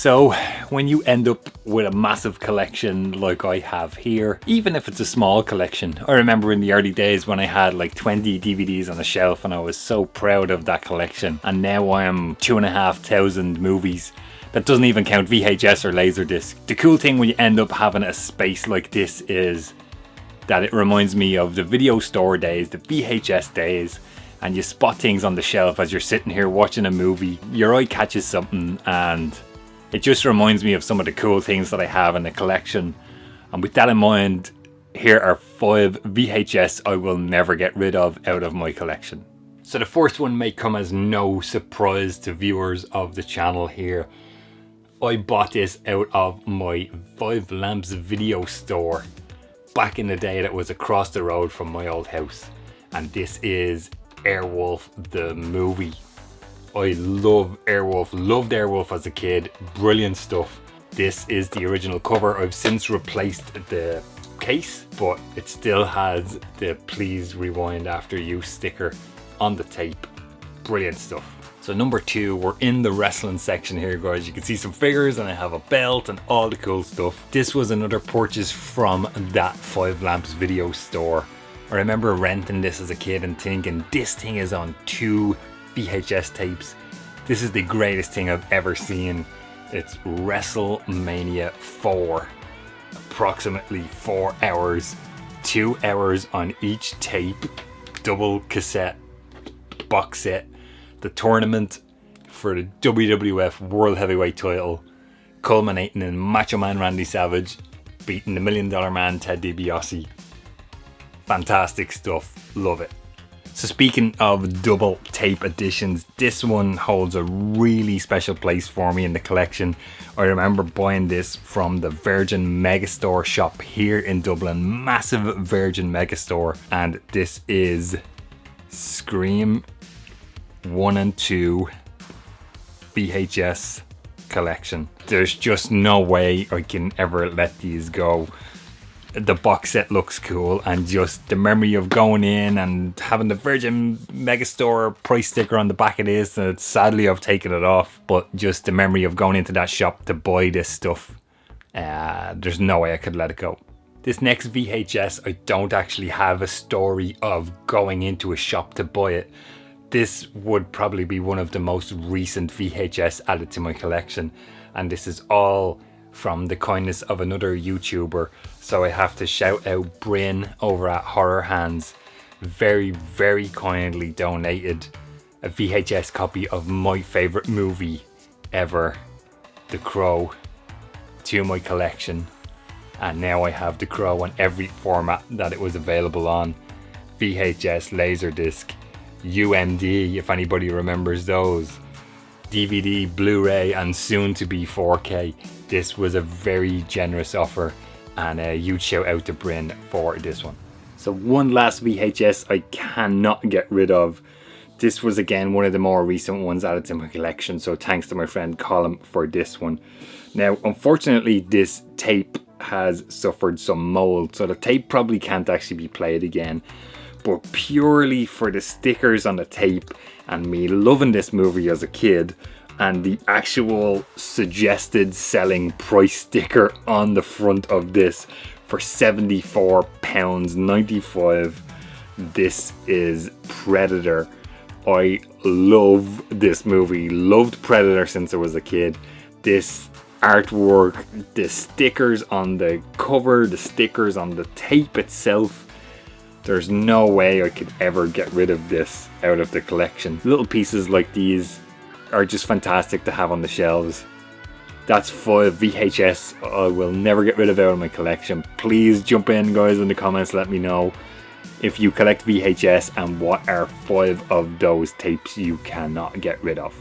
So when you end up with a massive collection like I have here, even if it's a small collection, I remember in the early days when I had like 20 DVDs on the shelf and I was so proud of that collection, and now I am 2,500 movies. That doesn't even count VHS or Laserdisc. The cool thing when you end up having a space like this is that it reminds me of the video store days, the VHS days, and you spot things on the shelf as you're sitting here watching a movie, your eye catches something, and it just reminds me of some of the cool things that I have in the collection. And with that in mind, here are 5 VHS I will never get rid of out of my collection. So the first one may come as no surprise to viewers of the channel here. I bought this out of my Five Lamps video store back in the day that was across the road from my old house. And this is Airwolf the movie. I love Airwolf, loved Airwolf as a kid, brilliant stuff. This is the original cover. I've since replaced the case, but it still has the please rewind after use sticker on the tape. Brilliant stuff. So number 2, we're in the wrestling section here, guys. You can see some figures and I have a belt and all the cool stuff. This was another purchase from that Five Lamps video store. I remember renting this as a kid and thinking, this thing is on 2 VHS tapes. This is the greatest thing I've ever seen. It's WrestleMania IV. Approximately 4 hours, 2 hours on each tape, double cassette box set. The tournament for the WWF World Heavyweight title, culminating in Macho Man Randy Savage beating the $1 Million Man Ted DiBiase. Fantastic stuff, love it. So speaking of double tape editions, this one holds a really special place for me in the collection. I remember buying this from the Virgin Megastore shop here in Dublin, massive Virgin Megastore, and this is Scream 1 and 2 VHS collection. There's just no way I can ever let these go. The box set looks cool, and just the memory of going in and having the Virgin Megastore price sticker on the back of this, and sadly I've taken it off, but just the memory of going into that shop to buy this stuff, there's no way I could let it go. This next VHS, I don't actually have a story of going into a shop to buy it. This would probably be one of the most recent VHS added to my collection, and this is all from the kindness of another YouTuber. So I have to shout out Bryn over at Horror Hands. Very, very kindly donated a VHS copy of my favourite movie ever, The Crow, to my collection. And now I have The Crow on every format that it was available on. VHS, Laserdisc, UMD, if anybody remembers those, DVD, Blu-ray, and soon to be 4K. This was a very generous offer, and a huge shout out to Bryn for this one. So one last VHS I cannot get rid of. This was again one of the more recent ones added to my collection, so thanks to my friend Colin for this one. Now unfortunately this tape has suffered some mold, so the tape probably can't actually be played again. But purely for the stickers on the tape and me loving this movie as a kid, and the actual suggested selling price sticker on the front of this for £74.95, this is Predator. I love this movie, loved Predator since I was a kid. This artwork, the stickers on the cover, the stickers on the tape itself, there's no way I could ever get rid of this out of the collection. Little pieces like these are just fantastic to have on the shelves. That's 5 VHS I will never get rid of out of my collection. Please jump in, guys, in the comments, let me know if you collect VHS and what are 5 of those tapes you cannot get rid of.